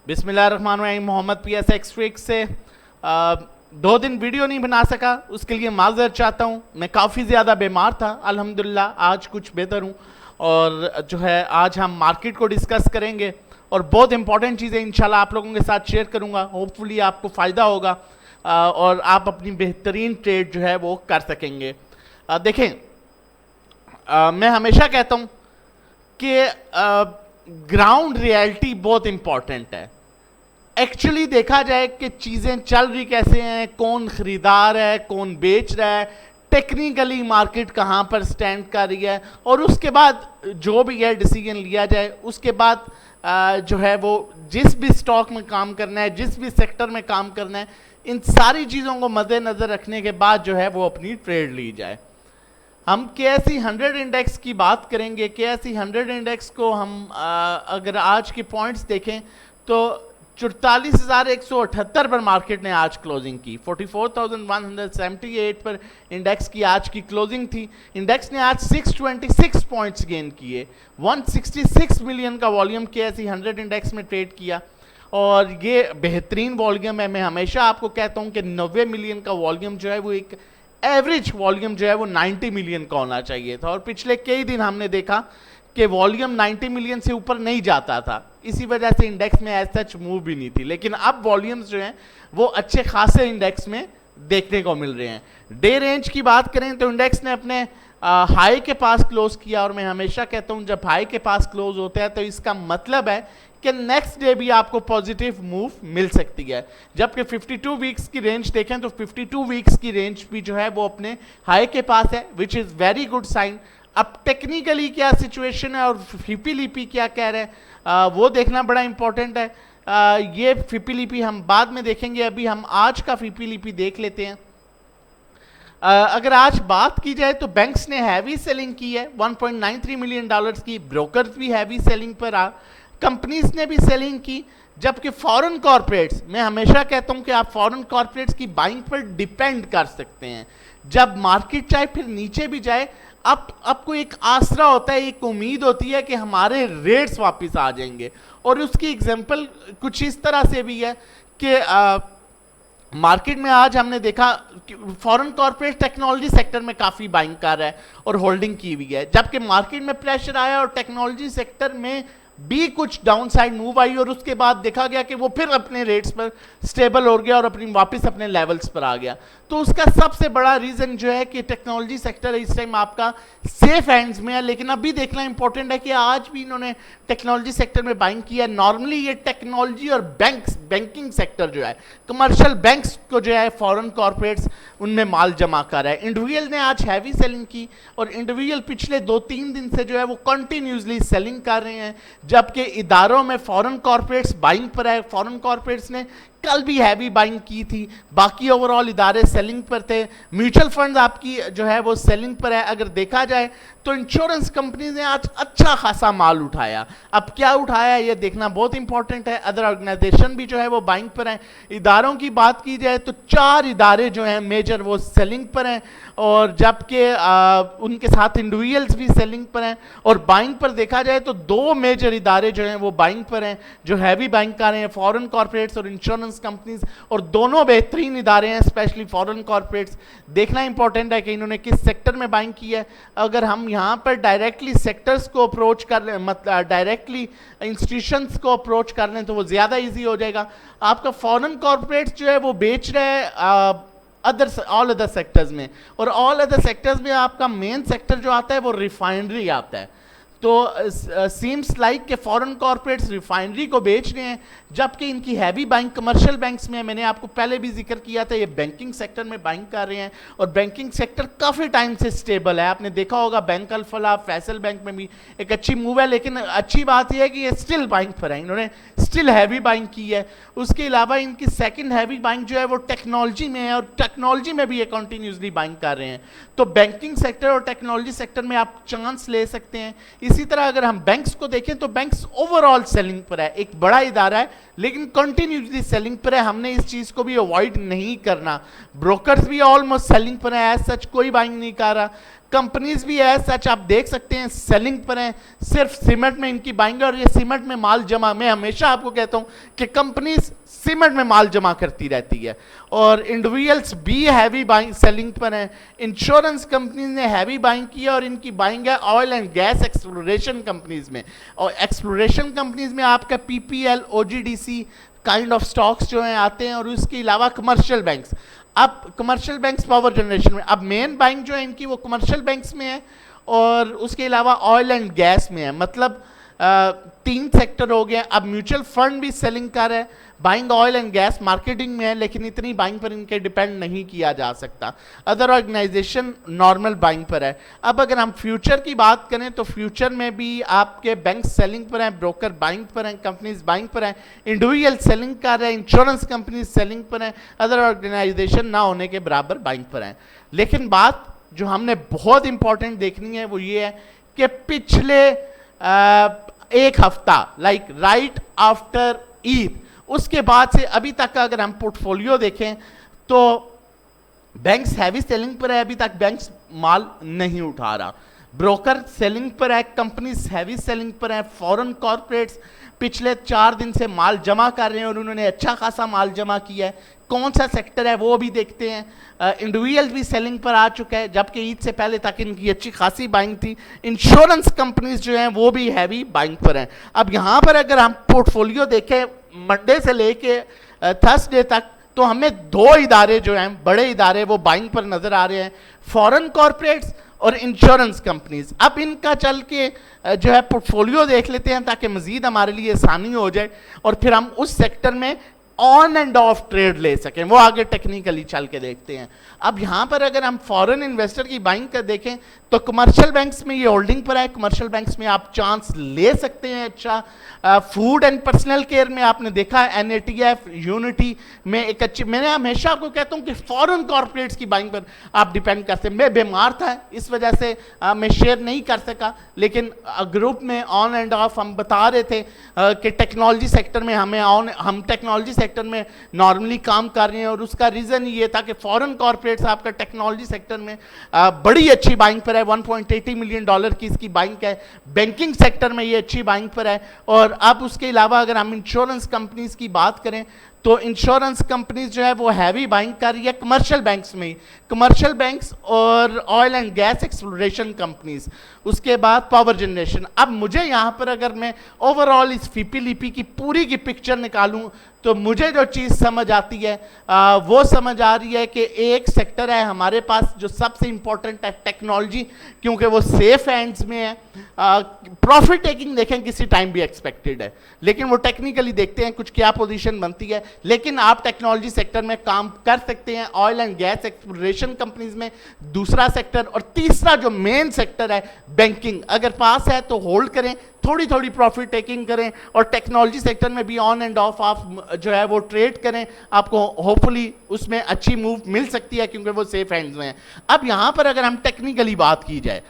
बिस्मिल्लाहिर्रहमानिर्रहीम। Mohammad PSX tricks से 2 दिन वीडियो नहीं बना सका, उसके लिए माजर चाहता हूँ। मैं काफ़ी ज़्यादा बीमार था, अल्हम्दुलिल्लाह आज कुछ बेहतर हूँ। और जो है आज हम मार्केट को डिस्कस करेंगे और बहुत इंपॉर्टेंट चीज़ें इंशाल्लाह आप लोगों के साथ शेयर करूँगा। होपफुली आपको फ़ायदा होगा और आप अपनी बेहतरीन ट्रेड जो है वो कर सकेंगे। देखें, मैं हमेशा कहता हूँ कि ग्राउंड रियलिटी बहुत इंपॉर्टेंट है। एक्चुअली देखा जाए कि चीज़ें चल रही कैसे हैं, कौन खरीदार है, कौन बेच रहा है, टेक्निकली मार्केट कहाँ पर स्टैंड कर रही है, और उसके बाद जो भी है डिसीजन लिया जाए। उसके बाद जो है वो जिस भी स्टॉक में काम करना है, जिस भी सेक्टर में काम करना है, इन सारी चीज़ों को मद्देनज़र रखने के बाद जो है वो अपनी ट्रेड ली जाए। हम KSE 100 इंडेक्स की बात करेंगे। KSE 100 इंडेक्स को हम अगर आज के पॉइंट्स देखें तो 44,178 पर मार्केट ने आज क्लोजिंग की। 44,178 पर इंडेक्स की आज की क्लोजिंग थी। इंडेक्स ने आज 626 पॉइंट्स गेन किए। 166 मिलियन का वॉल्यूम KSE 100 इंडेक्स में ट्रेड किया और ये बेहतरीन वॉल्यूम है। मैं हमेशा आपको कहता हूँ कि 90 मिलियन का वॉल्यूम जो है वो एक एवरेज वॉल्यूम जो है वो 90 मिलियन का होना चाहिए था। और पिछले कई दिन हमने देखा कि वॉल्यूम 90 मिलियन से ऊपर नहीं जाता था, इसी वजह से इंडेक्स में एज सच मूव भी नहीं थी। लेकिन अब वॉल्यूम्स जो हैं वो अच्छे खासे इंडेक्स में देखने को मिल रहे हैं। डे रेंज की बात करें तो इंडेक्स ने अपने हाई के पास क्लोज किया, और मैं हमेशा कहता हूं जब हाई के पास क्लोज होता है तो इसका मतलब है कि नेक्स्ट डे भी आपको पॉजिटिव मूव मिल सकती है। जबकि 52 वीक्स की रेंज देखें तो 52 वीक्स की रेंज भी जो है वो अपने हाई के पास है, which is very good sign. अब टेक्निकली क्या सिचुएशन है और फिपीलीपी क्या कह रहे हैं वो देखना बड़ा इंपॉर्टेंट है। ये फिपीलीपी हम बाद में देखेंगे, अभी हम आज का फिपीलीपी देख लेते हैं। अगर आज बात की जाए तो बैंक्स ने हैवी सेलिंग की है, 1.93 मिलियन डॉलर्स की। ब्रोकर्स भी हैवी सेलिंग पर कंपनीज ने भी सेलिंग की। जबकि फॉरेन कॉर्पोरेट्स, मैं हमेशा कहता हूं कि आप फॉरेन कॉर्पोरेट्स की बाइंग पर डिपेंड कर सकते हैं। जब मार्केट चाहे फिर नीचे भी जाए, आपको एक आसरा होता है, एक उम्मीद होती है कि हमारे रेट्स वापस आ जाएंगे। और उसकी एग्जांपल कुछ इस तरह से भी है कि मार्केट में आज हमने देखा कि फॉरेन कॉर्पोरेट टेक्नोलॉजी सेक्टर में काफ़ी बाइंग कर रहा है और होल्डिंग की हुई है। जबकि मार्केट में प्रेशर आया और टेक्नोलॉजी सेक्टर में भी कुछ डाउनसाइड मूव आई और उसके बाद देखा गया कि वो फिर अपने रेट्स पर स्टेबल हो गया और अपनी वापस अपने लेवल्स पर आ गया। तो उसका सबसे बड़ा रीज़न जो है कि टेक्नोलॉजी सेक्टर इस टाइम आपका सेफ हैंड्स में है। लेकिन अभी देखना इंपॉर्टेंट है कि आज भी इन्होंने टेक्नोलॉजी सेक्टर में बाइंग किया। नॉर्मली ये टेक्नोलॉजी और बैंकिंग सेक्टर जो है, कमर्शियल बैंक्स को जो है फॉरेन कॉर्पोरेट्स उनमें माल जमा कर रहा है। इंडिविजुअल ने आज हैवी सेलिंग की और इंडिविजुअल पिछले 2-3 दिन से जो है वो कंटिन्यूसली सेलिंग कर रहे हैं। जबकि इदारों में फॉरेन कॉर्पोरेट्स बाइंग पर है। फॉरेन कॉर्पोरेट्स ने कल भी हैवी बाइंग की थी, बाकी ओवरऑल इदारे सेलिंग पर थे। म्यूचुअल फंड्स आपकी जो है वो सेलिंग पर है। अगर देखा जाए तो इंश्योरेंस कंपनीज ने आज अच्छा खासा माल उठाया। अब क्या उठाया ये देखना बहुत इंपॉर्टेंट है। अदर ऑर्गेनाइजेशन भी जो है वो बाइंग पर हैं। इदारों की बात की जाए तो 4 इदारे जो हैं मेजर वो सेलिंग पर हैं, और जबकि उनके साथ इंडिविजुअल्स भी सेलिंग पर हैं। और बाइंग पर देखा जाए तो 2 मेजर इदारे जो हैं वो बाइंग पर हैं, जो हैवी बाइंग कर रहे हैं, फॉरेन कॉर्पोरेट्स और इंश्योरेंस कंपनीज। और दोनों बेहतरीन इदारे हैं, स्पेशली फॉरेन कॉर्पोरेट्स। देखना इंपॉर्टेंट है कि इन्होंने किस सेक्टर में बाइंग की है। अगर हम यहाँ पर डायरेक्टली सेक्टर्स को अप्रोच कर लें, मतलब डायरेक्टली इंस्टीट्यूशंस को अप्रोच कर लें तो वो ज़्यादा ईजी हो जाएगा। आपका फॉरेन कॉर्पोरेट्स जो है वो बेच रहे हैं ऑल अदर सेक्टर्स में, और ऑल अदर सेक्टर्स में आपका मेन सेक्टर जो आता है वो रिफाइनरी आता है। तो सीम्स लाइक के फॉरेन कॉर्पोरेट्स रिफाइनरी को बेच रहे हैं, जबकि इनकी हैवी बाइंग कमर्शियल बैंक्स में, मैंने आपको पहले भी जिक्र किया था, ये बैंकिंग सेक्टर में बाइंग कर रहे हैं। और बैंकिंग सेक्टर काफ़ी टाइम से स्टेबल है। आपने देखा होगा बैंक अल फलाह, फैसल बैंक में भी एक अच्छी मूव है। लेकिन अच्छी बात यह है कि ये स्टिल बाइंग पर है, इन्होंने स्टिल हैवी बाइंग की है। उसके अलावा इनकी सेकेंड हैवी बाइंग जो है वो टेक्नोलॉजी में है, और टेक्नोलॉजी में भी ये कंटिन्यूसली बाइंग कर रहे हैं। तो बैंकिंग सेक्टर और टेक्नोलॉजी सेक्टर में आप चांस ले सकते हैं। इसी तरह अगर हम बैंक्स को देखें तो बैंक्स ओवरऑल सेलिंग पर है। एक बड़ा इदारा है लेकिन कंटिन्यूसली सेलिंग पर है। हमने इस चीज को भी अवॉइड नहीं करना। ब्रोकर्स भी ऑलमोस्ट सेलिंग पर है, एज सच कोई बाइंग नहीं कर रहा। कंपनीज भी है सच आप देख सकते हैं सेलिंग पर हैं, सिर्फ सीमेंट में इनकी बाइंग, और ये सीमेंट में माल जमा, मैं हमेशा आपको कहता हूं कि कंपनीज सीमेंट में माल जमा करती रहती है। और इंडिविजुअल्स भी हैवी बाइंग सेलिंग पर हैं। इंश्योरेंस कंपनीज ने हैवी बाइंग की है और इनकी बाइंग है oil and gas exploration companies में, और एक्सप्लोरेशन कंपनीज में आपका PPL, OGDC kind of stocks जो हैं आते हैं, और उसके अलावा कमर्शियल बैंक्स। अब कमर्शियल बैंक्स पावर जनरेशन में, अब मेन बाइंग जो है इनकी वो कमर्शियल बैंक्स में है और उसके अलावा ऑयल एंड गैस में है। मतलब 3 सेक्टर हो गए। अब म्यूचुअल फंड भी सेलिंग कर रहे हैं, buying oil and gas marketing में है, लेकिन इतनी बाइंग पर इनके डिपेंड नहीं किया जा सकता। अदर ऑर्गेनाइजेशन नॉर्मल बाइंग पर है। अब अगर हम फ्यूचर की बात करें तो फ्यूचर में भी आपके बैंक सेलिंग पर हैं, ब्रोकर बाइंग पर हैं, कंपनीज बाइंग पर हैं, इंडिविजुअल सेलिंग कर रहे हैं, इंश्योरेंस कंपनीज सेलिंग पर हैं, अदर ऑर्गेनाइजेशन ना होने के बराबर बाइंग पर हैं। लेकिन बात जो हमने बहुत इंपॉर्टेंट देखनी है वो ये है कि पिछले एक हफ्ता लाइक राइट आफ्टर ईद, उसके बाद से अभी तक का अगर हम पोर्टफोलियो देखें तो बैंक्स हैवी सेलिंग पर है, अभी तक बैंक्स माल नहीं उठा रहा, ब्रोकर सेलिंग पर है, कंपनीज हैवी सेलिंग पर है, फॉरेन कॉर्पोरेट्स पिछले 4 दिन से माल जमा कर रहे हैं और उन्होंने अच्छा खासा माल जमा किया है। कौन सा सेक्टर है वो भी देखते हैं। इंडिविजुअल भी सेलिंग पर आ चुका है, जबकि ईद से पहले तक इनकी अच्छी खासी बाइंग थी। इंश्योरेंस कंपनीज जो हैं वो भी हैवी बाइंग पर हैं। अब यहाँ पर अगर हम पोर्टफोलियो देखें मंडे से लेके थर्सडे तक, तो हमें 2 इदारे जो हैं बड़े इदारे वो बाइंग पर नजर आ रहे हैं, फॉरेन कॉर्पोरेट्स और इंश्योरेंस कंपनीज। अब इनका चल के जो है पोर्टफोलियो देख लेते हैं ताकि मजीद हमारे लिए आसानी हो जाए और फिर हम उस सेक्टर में ऑन एंड ऑफ ट्रेड ले सकें, वो आगे टेक्निकली चल के देखते हैं। अब यहाँ पर अगर हम फॉरेन इन्वेस्टर की बाइंग कर देखें तो कमर्शियल बैंक्स में ये होल्डिंग पर है, कमर्शियल बैंक्स में आप चांस ले सकते हैं अच्छा। फूड एंड पर्सनल केयर में आपने देखा एनएटीएफ, यूनिटी में एक अच्छी, मैंने हमेशा आपको कहता हूँ कि फॉरेन कॉर्पोरेट्स की बाइंग पर आप डिपेंड करते हैं। मैं बीमार था इस वजह से मैं शेयर नहीं कर सका, लेकिन ग्रुप में ऑन एंड ऑफ हम बता रहे थे कि टेक्नोलॉजी सेक्टर में हम टेक्नोलॉजी सेक्टर में नॉर्मली काम कर रहे हैं, और उसका रीजन ये था कि फॉरेन कॉर्पोरेट्स आपका टेक्नोलॉजी सेक्टर में बड़ी अच्छी बाइंग पर है, 1.80 मिलियन डॉलर की इसकी बाइंग है। बैंकिंग सेक्टर में ये अच्छी बाइंग पर है। और अब उसके अलावा अगर हम इंश्योरेंस कंपनीज की बात करें तो इंश्योरेंस कंपनीज जो है वो हैवी बाइंग कर रही है कमर्शियल बैंक्स में, कमर्शियल बैंक्स और oil and gas exploration companies, उसके बाद पावर जनरेशन। अब मुझे यहाँ पर अगर मैं ओवरऑल इस फीपीलीपी की पूरी की पिक्चर निकालूं तो मुझे जो चीज़ समझ आती है वो समझ आ रही है कि एक सेक्टर है हमारे पास जो सबसे इंपॉर्टेंट है टेक्नोलॉजी, क्योंकि वो सेफ हैंड्स में है। प्रॉफिट टेकिंग देखें किसी टाइम भी एक्सपेक्टेड है, लेकिन वो टेक्निकली देखते हैं कुछ क्या पोजीशन बनती है, लेकिन आप टेक्नोलॉजी सेक्टर में काम कर सकते हैं, oil and gas exploration companies में दूसरा सेक्टर, और तीसरा जो मेन सेक्टर है बैंकिंग, अगर पास है तो होल्ड करें, थोड़ी थोड़ी प्रॉफिट टेकिंग करें, और टेक्नोलॉजी सेक्टर में भी ऑन एंड ऑफ आप जो है वो ट्रेड करें, आपको होपफुली उसमें अच्छी मूव मिल सकती है क्योंकि वो सेफ हैंड्स में है। अब यहाँ पर अगर हम टेक्निकली बात की जाए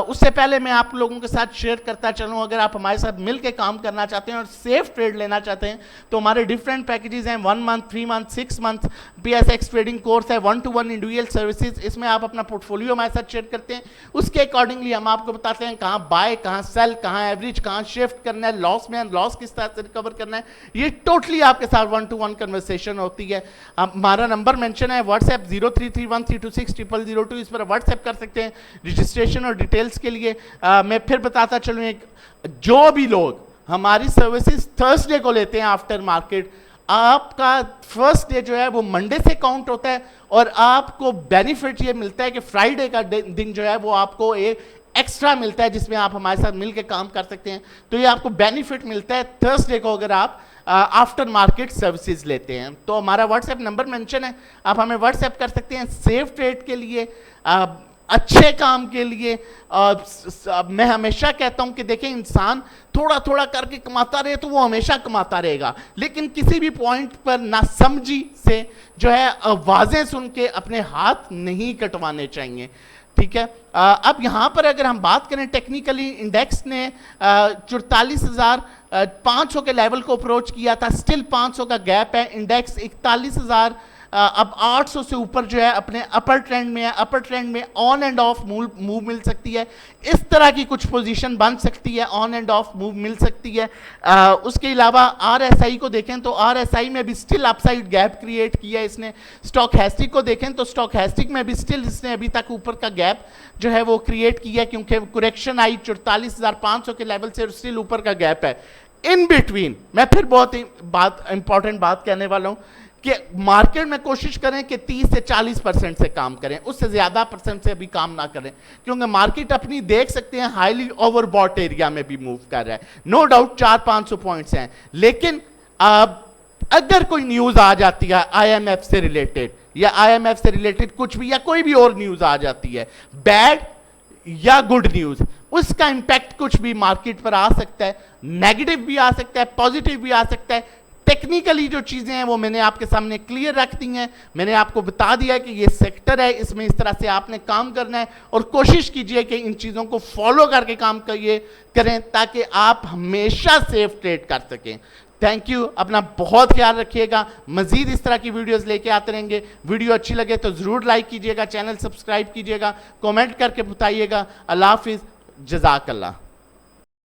उससे पहले मैं आप लोगों के साथ शेयर करता चलूँ, अगर आप हमारे साथ मिल के काम करना चाहते हैं और सेफ ट्रेड लेना चाहते हैं तो हमारे डिफरेंट पैकेजेस हैं, 1 month, 3 month, 6 month PSX trading course है, 1-to-1 इंडिविजुअल सर्विसेज, इसमें आप अपना पोर्टफोलियो हमारे साथ शेयर करते हैं, उसके अकॉर्डिंगली हम आपको बताते हैं कहाँ बाय, कहाँ सेल, कहाँ एवरेज, कहाँ शिफ्ट करना है, लॉस में लॉस किस तरह से रिकवर करना है। ये टोटली आपके साथ 1-to-1 कन्वर्सेशन होती है। हमारा नंबर मेंशन है व्हाट्सएप 0331326002, इस पर व्हाट्सएप कर सकते हैं रजिस्ट्रेशन और डिटेल्स के लिए। मैं फिर बताता चलूँ, एक जो भी लोग हमारी सर्विसेज थर्सडे को लेते हैं आफ्टर मार्केट, आपका फर्स्ट डे जो है वो मंडे से काउंट होता है और आपको बेनिफिट ये मिलता है कि फ्राइडे का दिन जो है वो आपको एक एक्स्ट्रा मिलता है जिसमें आप हमारे साथ मिलकर काम कर सकते हैं। तो ये आपको बेनिफिट मिलता है थर्सडे को अगर आप आफ्टर मार्केट सर्विसेज लेते हैं। तो हमारा व्हाट्सएप नंबर मेंशन है, आप हमें व्हाट्सएप कर सकते हैं सेफ ट्रेड के लिए, अच्छे काम के लिए। मैं हमेशा कहता हूं कि देखें, इंसान थोड़ा थोड़ा करके कमाता रहे तो वो हमेशा कमाता रहेगा, लेकिन किसी भी पॉइंट पर नासमझी से जो है आवाजें सुन के अपने हाथ नहीं कटवाने चाहिए, ठीक है। अब यहाँ पर अगर हम बात करें टेक्निकली, इंडेक्स ने 44,500 के लेवल को अप्रोच किया था, स्टिल 500 का गैप है, इंडेक्स 41,000 अब 800 से ऊपर जो है अपने अपर ट्रेंड में है, अपर ट्रेंड में ऑन एंड ऑफ मूव मिल सकती है, इस तरह की कुछ पोजीशन बन सकती है, ऑन एंड ऑफ मूव मिल सकती है। उसके अलावा RSI को देखें तो RSI में भी स्टिल अपसाइड गैप क्रिएट किया है इसने। स्टॉकैस्टिक को देखें तो स्टॉकैस्टिक में भी स्टिल इसने अभी तक ऊपर का गैप जो है वो क्रिएट किया है, क्योंकि करेक्शन आई 44,500 के लेवल से, स्टिल ऊपर का गैप है। इन बिटवीन मैं फिर बहुत इंपॉर्टेंट बात कहने वाला हूं कि मार्केट में कोशिश करें कि 30 से 40% से काम करें, उससे ज्यादा परसेंट से अभी काम ना करें, क्योंकि मार्केट अपनी देख सकते हैं हाईली ओवरबॉट एरिया में भी मूव कर रहा है। नो डाउट 400-500 पॉइंट्स हैं, लेकिन अगर कोई न्यूज आ जाती है IMF से रिलेटेड या IMF से रिलेटेड कुछ भी या कोई भी और न्यूज आ जाती है, बैड या गुड न्यूज, उसका इंपैक्ट कुछ भी मार्केट पर आ सकता है, नेगेटिव भी आ सकता है, पॉजिटिव भी आ सकता है। टेक्निकली जो चीजें हैं वो मैंने आपके सामने क्लियर रख दी हैं, मैंने आपको बता दिया है कि ये सेक्टर है, इसमें इस तरह से आपने काम करना है, और कोशिश कीजिए कि इन चीजों को फॉलो करके काम करें ताकि आप हमेशा सेफ ट्रेड कर सकें। थैंक यू, अपना बहुत ख्याल रखिएगा। मजीद इस तरह की वीडियोस लेके आते रहेंगे। वीडियो अच्छी लगे तो जरूर लाइक कीजिएगा, चैनल सब्सक्राइब कीजिएगा, कमेंट करके बताइएगा। अल्लाह हाफिज, जज़ाकल्लाह।